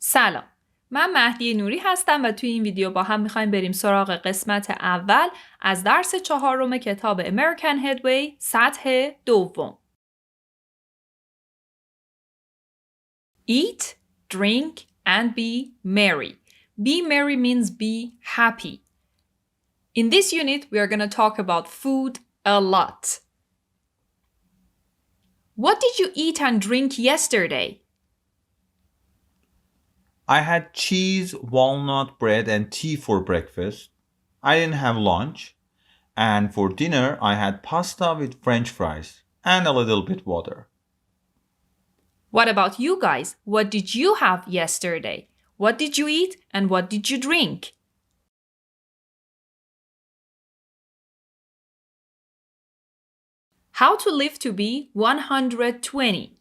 سلام. من مهدی نوری هستم و توی این ویدیو با هم میخوایم بریم سراغ قسمت اول از درس 4 کتاب American Headway سطح دوم. Eat, drink, and be merry. Be merry means be happy. In this unit, we are going to talk about food a lot. What did you eat and drink yesterday? I had cheese, walnut bread, and tea for breakfast. I didn't have lunch. And for dinner, I had pasta with French fries and a little bit water. What about you guys? What did you have yesterday? What did you eat and what did you drink? How to live to be 120.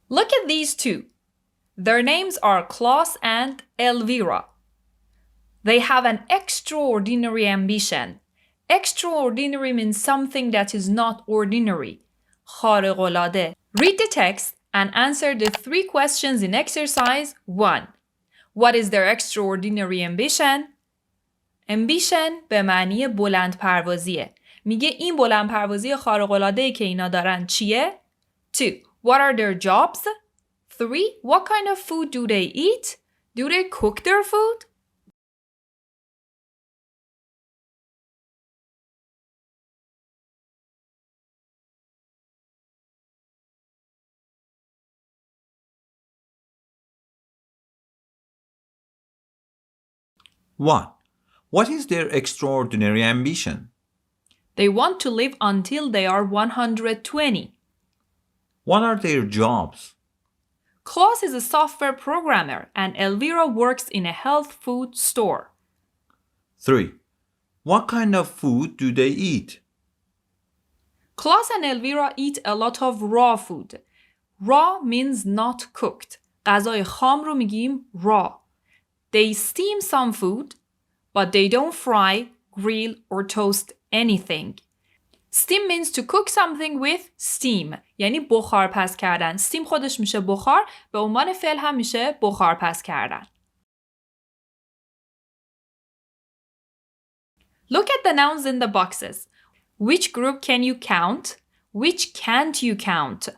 Look at these two. Their names are Klaus and Elvira. They have an extraordinary ambition. Extraordinary means something that is not ordinary. خارق‌العاده. Read the text and answer the 3 questions in exercise 1. What is their extraordinary ambition? Ambition به معنی بلند پروازیه. میگه این بلند پروازی خارق‌العاده‌ای که اینا دارن چیه؟ 2. What are their jobs? 3. What kind of food do they eat? Do they cook their food? One. What is their extraordinary ambition? They want to live until they are 120. What are their jobs? Klaus is a software programmer and Elvira works in a health food store. 3. What kind of food do they eat? Klaus and Elvira eat a lot of raw food. Raw means not cooked. غذای خام رو میگیم raw. They steam some food, but they don't fry, grill, or toast anything. Steam means to cook something with steam. یعنی بخار پس کردن. steam خودش میشه بخار. به عنوان فعل هم میشه بخار پس کردن. Look at the nouns in the boxes. Which group can you count? Which can't you count?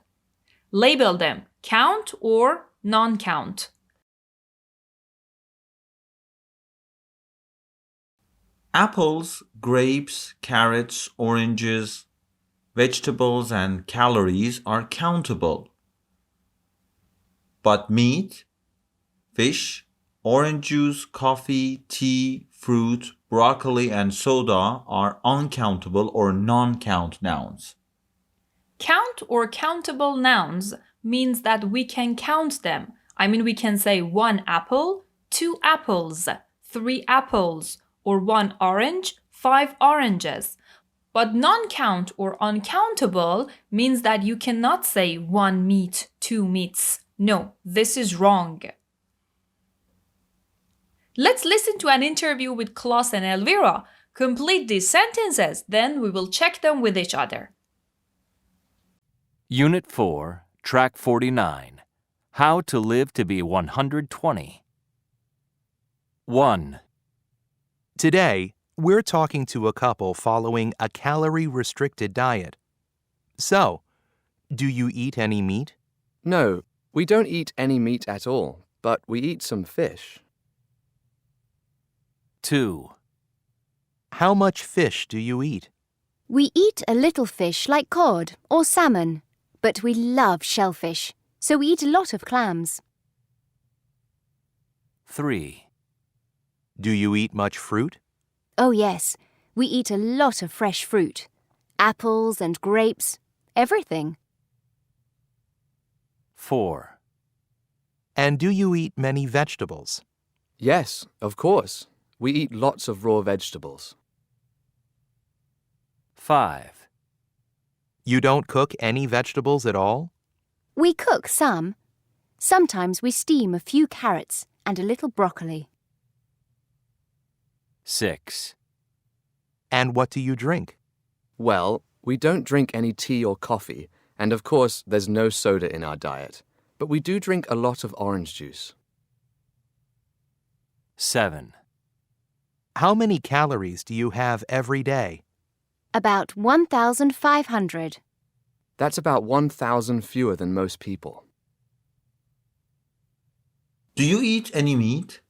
Label them. Count or non-count. Apples, grapes, carrots, oranges, vegetables, and calories are countable. But meat, fish, orange juice, coffee, tea, fruit, broccoli, and soda are uncountable or non-count nouns. Count or countable nouns means that we can count them. I mean, we can say 1 apple, 2 apples, 3 apples, or 1 orange, 5 oranges. But non-count or uncountable means that you cannot say 1 meat, 2 meats. No, this is wrong. Let's listen to an interview with Klaus and Elvira. Complete these sentences, then we will check them with each other. Unit 4, Track 49. How to live to be 120. 1. Today, we're talking to a couple following a calorie-restricted diet. So, do you eat any meat? No, we don't eat any meat at all, but we eat some fish. 2. How much fish do you eat? We eat a little fish like cod or salmon, but we love shellfish, so we eat a lot of clams. 3. Do you eat much fruit? Oh yes, we eat a lot of fresh fruit. Apples and grapes, everything. 4. And do you eat many vegetables? Yes, of course. We eat lots of raw vegetables. 5. You don't cook any vegetables at all? We cook some. Sometimes we steam a few carrots and a little broccoli. 6. And what do you drink? Well, we don't drink any tea or coffee, and of course there's no soda in our diet. But we do drink a lot of orange juice. 7. How many calories do you have every day? About 1,500. That's about 1,000 fewer than most people. Do you eat any meat?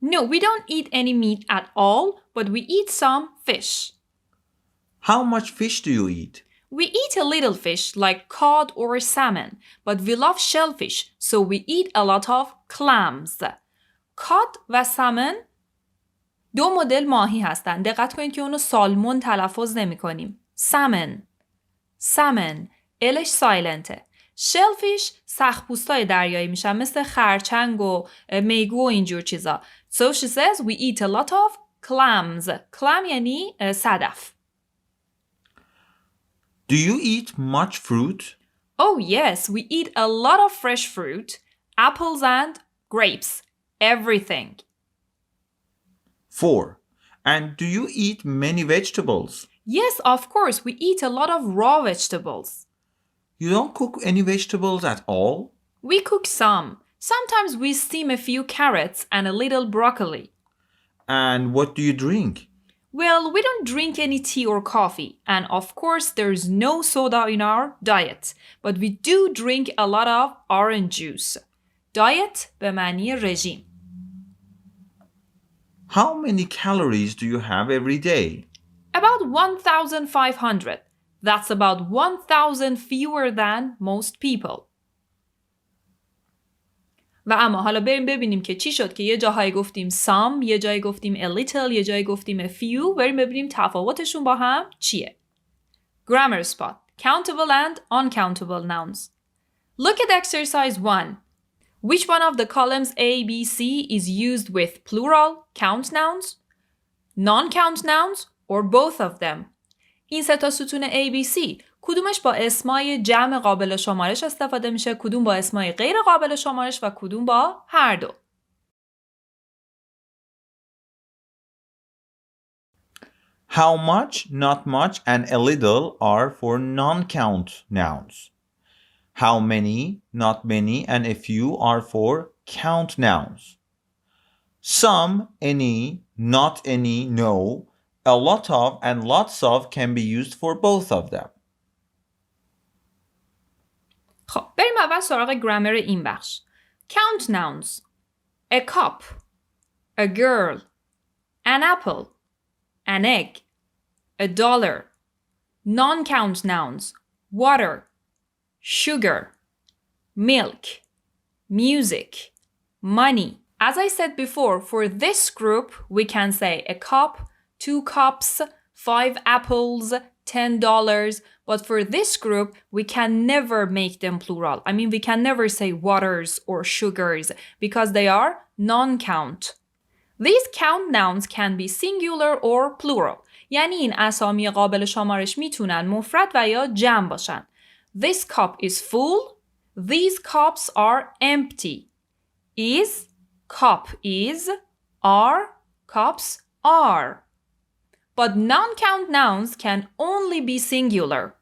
No, we don't eat any meat at all, but we eat some fish. How much fish do you eat? We eat a little fish like cod or salmon, but we love shellfish, so we eat a lot of clams. cod و salmon دو مدل ماهی هستن. دقت کنید که اونو سالمون تلفظ نمی کنیم. salmon الش سایلنته. shellfish سخت‌پوستای دریایی میشن مثل خرچنگ و میگو و اینجور چیزا. So she says we eat a lot of clams. clam یعنی صدف. Do you eat much fruit? Oh yes, we eat a lot of fresh fruit, apples and grapes, everything. 4. And do you eat many vegetables? Yes, of course, we eat a lot of raw vegetables. You don't cook any vegetables at all? We cook some. Sometimes we steam a few carrots and a little broccoli. And what do you drink? Well, we don't drink any tea or coffee, and of course there's no soda in our diet, but we do drink a lot of orange juice. Diet به معنی رژیم. How many calories do you have every day? About 1,500. That's about 1,000 fewer than most people. و اما حالا بریم ببینیم که چی شد که یه جاهایی گفتیم some، یه جایی گفتیم a little، یه جایی گفتیم a few. بریم ببینیم تفاوتشون با هم چیه. Grammar spot. Countable and uncountable nouns. Look at exercise 1. Which one of the columns A, B, C is used with plural, count nouns, non-count nouns, or both of them? این سه تا ستون A, B, C کدومش با اسمای جمع قابل شمارش استفاده میشه، کدوم با اسمای غیر قابل شمارش و کدوم با هر دو. How much, not much, and a little are for non-count nouns. How many, not many, and a few are for count nouns. Some, any, not any, no, a lot of, and lots of can be used for both of them. خب بریم اول سراغ گرامر این بخش. Count nouns. A cup, a girl, an apple, an egg, a dollar. Non-count nouns. Water, sugar, milk, music, money. As I said before, for this group, we can say a cup, 2 cups, 5 apples, $10. But for this group, we can never make them plural. I mean, we can never say waters or sugars because they are non-count. These count nouns can be singular or plural. یعنی این اسامی قابل شمارش میتونن مفرد و یا جمع باشن. This cup is full. These cups are empty. Is, cup is, are, cups are. But non-count nouns can only be singular.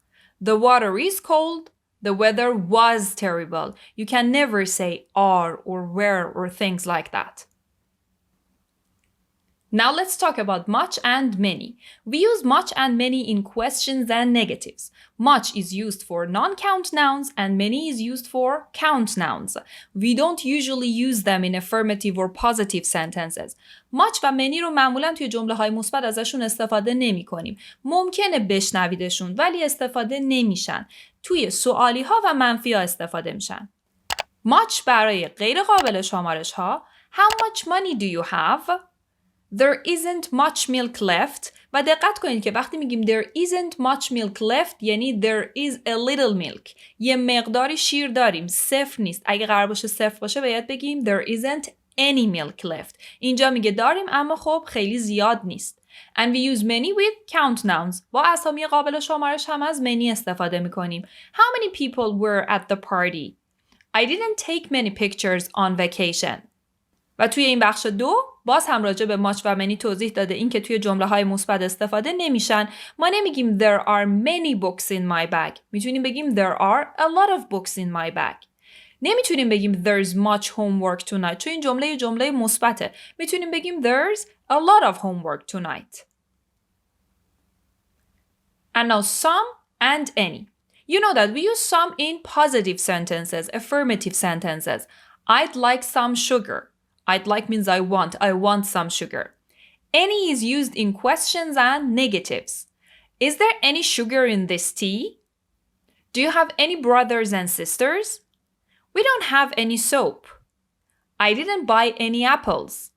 The water is cold. The weather was terrible. You can never say are or were or things like that. Now let's talk about much and many. We use much and many in questions and negatives. Much is used for non-count nouns and many is used for count nouns. We don't usually use them in affirmative or positive sentences. much و many رو معمولا توی جمله های مثبت ازشون استفاده نمی کنیم. ممکنه بشنویدشون ولی استفاده نمیشن. توی سوالی ها و منفی ها استفاده میشن. much برای غیر قابل شمارش ها. How much money do you have? There isn't much milk left. و دقت کنید که وقتی میگیم there isn't much milk left یعنی there is a little milk. یه مقداری شیر داریم. صفر نیست. اگه قرار باشه صفر باشه باید بگیم there isn't any milk left. اینجا میگه داریم اما خب خیلی زیاد نیست. And we use many with count nouns. با اسامی قابل شمارش هم از many استفاده میکنیم. How many people were at the party? I didn't take many pictures on vacation. و توی این بخش 2 باز هم راجع به much و many توضیح داده این که توی جمله های مثبت استفاده نمیشن. ما نمیگیم there are many books in my bag. میتونیم بگیم there are a lot of books in my bag. نمیتونیم بگیم there's much homework tonight چون این جمله مثبته. میتونیم بگیم there's a lot of homework tonight. And now some and any. You know that we use some in positive sentences, affirmative sentences. I'd like some sugar. I'd like means I want some sugar. Any is used in questions and negatives. Is there any sugar in this tea? Do you have any brothers and sisters? We don't have any soap. I didn't buy any apples.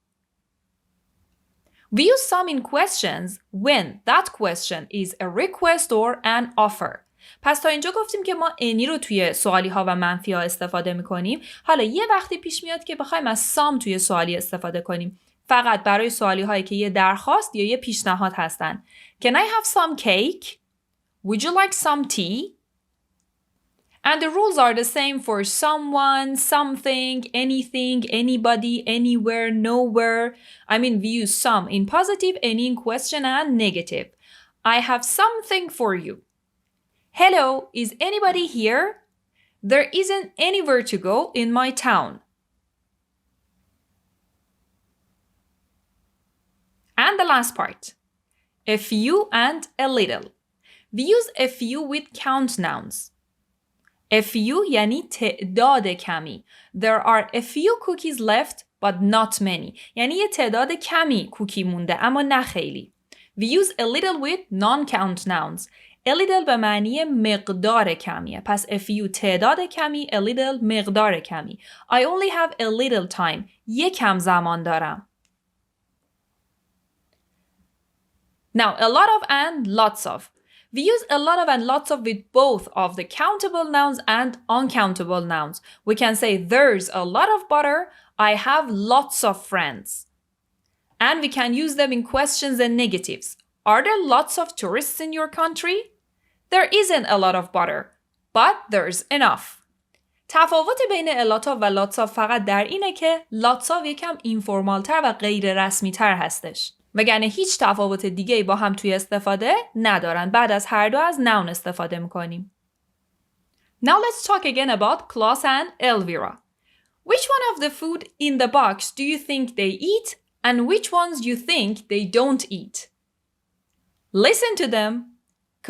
We use some in questions when that question is a request or an offer. پس تا اینجا گفتیم که ما any رو توی سوالی ها و منفی ها استفاده میکنیم. حالا یه وقتی پیش میاد که بخوایم از some توی سوالی استفاده کنیم. فقط برای سوالی هایی که یه درخواست یا یه پیشنهاد هستن. Can I have some cake? Would you like some tea? And the rules are the same for someone, something, anything, anybody, anywhere, nowhere. I mean, we use some in positive, any in question, and negative. I have something for you. Hello, is anybody here? There isn't anywhere to go in my town. And the last part. A few and a little. We use a few with count nouns. A few یعنی تعداد کمی. There are a few cookies left but not many. یعنی یه تعداد کمی کوکی مونده اما نه خیلی. We use a little with non-count nouns. A little به معنی مقدار کمیه. پس a few تعداد کمی, a little مقدار کمی. I only have a little time. یکم زمان دارم. Now, a lot of and lots of. We use a lot of and lots of with both of the countable nouns and uncountable nouns. We can say there's a lot of butter. I have lots of friends. And we can use them in questions and negatives. Are there lots of tourists in your country? There isn't a lot of butter, but there's enough. تفاوت بین a lot of و lots of فقط در اینه که lots of یکم اینفورمال تر و غیر رسمی تر هستش. وگرنه هیچ تفاوت دیگه‌ای با هم توی استفاده ندارن. بعد از هر دو از noun استفاده میکنیم. Now let's talk again about Klaus and Elvira. Which one of the food in the box do you think they eat and which ones you think they don't eat? Listen to them.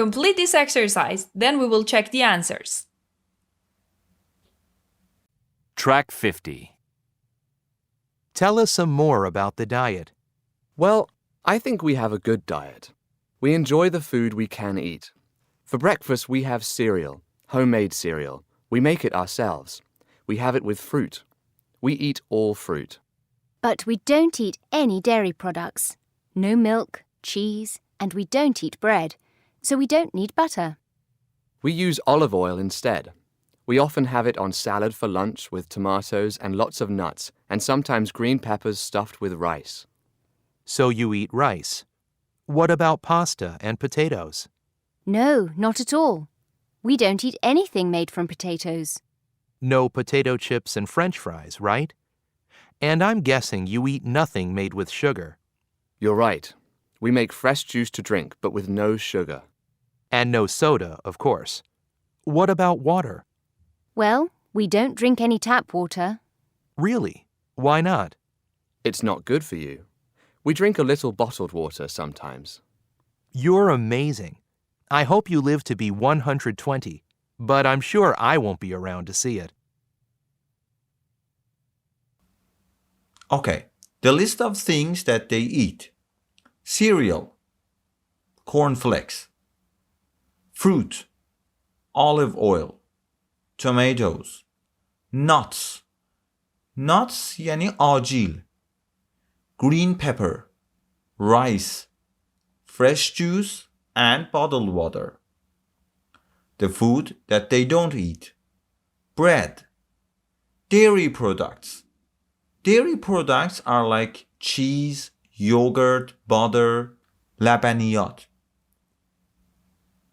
Complete this exercise, then we will check the answers. Track 50. Tell us some more about the diet. Well, I think we have a good diet. We enjoy the food we can eat. For breakfast, we have cereal, homemade cereal. We make it ourselves. We have it with fruit. We eat all fruit. But we don't eat any dairy products. No milk, cheese, and we don't eat bread. So we don't need butter. We use olive oil instead. We often have it on salad for lunch with tomatoes and lots of nuts, and sometimes green peppers stuffed with rice. So you eat rice. What about pasta and potatoes? No, not at all. We don't eat anything made from potatoes. No potato chips and French fries, right? And I'm guessing you eat nothing made with sugar. You're right. We make fresh juice to drink, but with no sugar. And no soda, of course. What about water? Well, we don't drink any tap water. Really? Why not? It's not good for you. We drink a little bottled water sometimes. You're amazing. I hope you live to be 120, but I'm sure I won't be around to see it. Okay, the list of things that they eat. Cereal, cornflakes, fruit, olive oil, tomatoes, nuts. Nuts یعنی آجیل. Green pepper, rice, fresh juice, and bottled water. The food that they don't eat. Bread, dairy products. Dairy products are like cheese, yogurt, butter, لبنیات.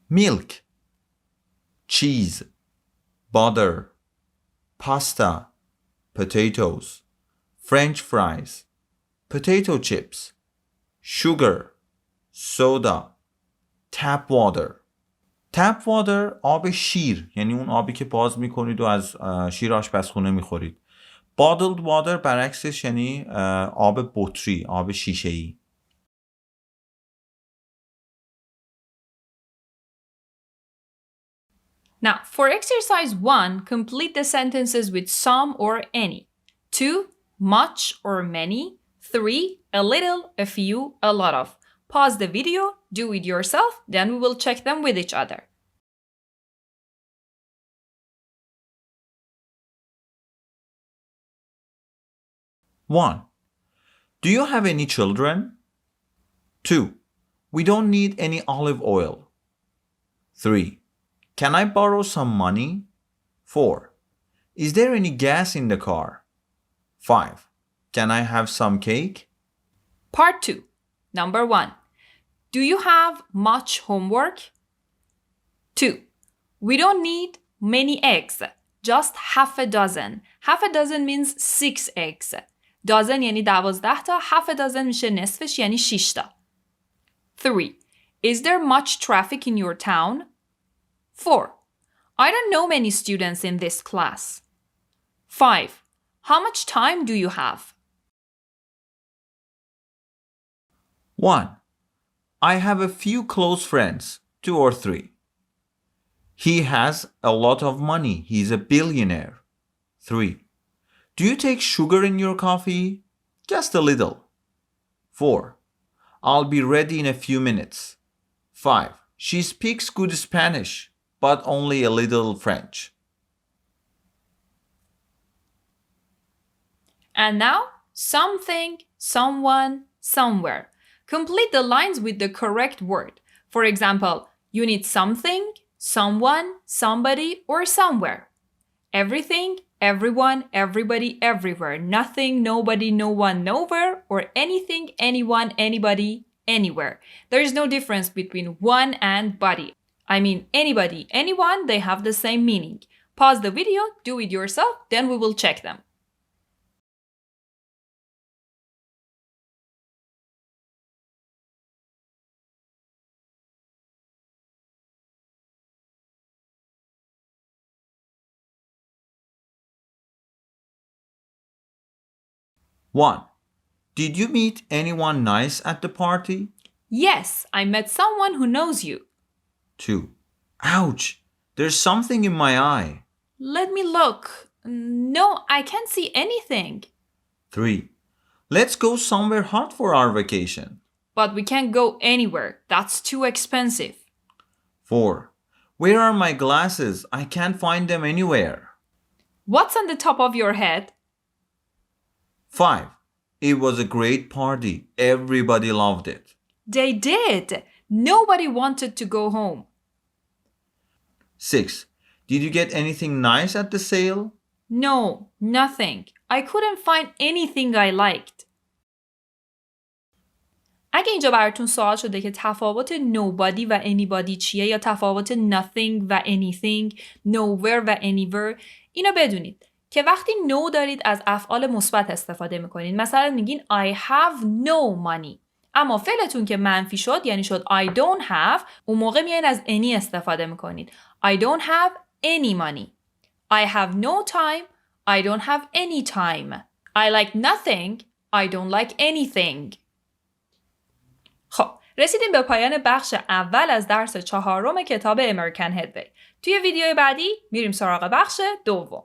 Milk, cheese, butter, pasta, potatoes, French fries, potato chips, sugar, soda, tap water. tap water آب شیر، یعنی اون آبی که باز میکنید و از شیر آشپزخونه میخورید. bottled water برعکسش یعنی آب بطری، آب شیشه‌ای. Now, for exercise 1, complete the sentences with some or any. 2, much or many. 3, a little, a few, a lot of. Pause the video, do it yourself, then we will check them with each other. One, do you have any children? 2, we don't need any olive oil. 3, can I borrow some money? 4, is there any gas in the car? 5, can I have some cake? Part 2. Number 1. Do you have much homework? 2. We don't need many eggs, just half a dozen. Half a dozen means 6 eggs. dozen یعنی 12 تا, half a dozen میشه نصفش یعنی 6 تا. 3. Is there much traffic in your town? 4. I don't know many students in this class. 5. How much time do you have? 1. I have a few close friends, 2 or 3. He has a lot of money. He's a billionaire. 3. Do you take sugar in your coffee? Just a little. 4. I'll be ready in a few minutes. 5. She speaks good Spanish, but only a little French. And now, something, someone, somewhere. Complete the lines with the correct word. For example, you need something, someone, somebody, or somewhere. Everything, everyone, everybody, everywhere. Nothing, nobody, no one, nowhere, or anything, anyone, anybody, anywhere. There is no difference between one and body. I mean, anybody, anyone, they have the same meaning. Pause the video, do it yourself, then we will check them. One, did you meet anyone nice at the party? Yes, I met someone who knows you. 2, ouch, there's something in my eye. Let me look. No, I can't see anything. 3, let's go somewhere hot for our vacation. But we can't go anywhere. That's too expensive. 4, where are my glasses? I can't find them anywhere. What's on the top of your head? 5, it was a great party. Everybody loved it. They did. Nobody wanted to go home. 6, did you get anything nice at the sale? No, nothing. I couldn't find anything I liked. اگه اینجا براتون سوال شده که تفاوت nobody و anybody چیه یا تفاوت nothing و anything, nowhere و anywhere، اینو بدونید که وقتی no دارید از افعال مثبت استفاده میکنید. مثلا میگین I have no money. اما فعلتون که منفی شد یعنی شد I don't have، اون موقع میایین از any استفاده میکنید. I don't have any money. I have no time. I don't have any time. I like nothing. I don't like anything. خب رسیدیم به پایان بخش اول از درس 4 کتاب American Headway. توی ویدیو بعدی میریم سراغ بخش دوم.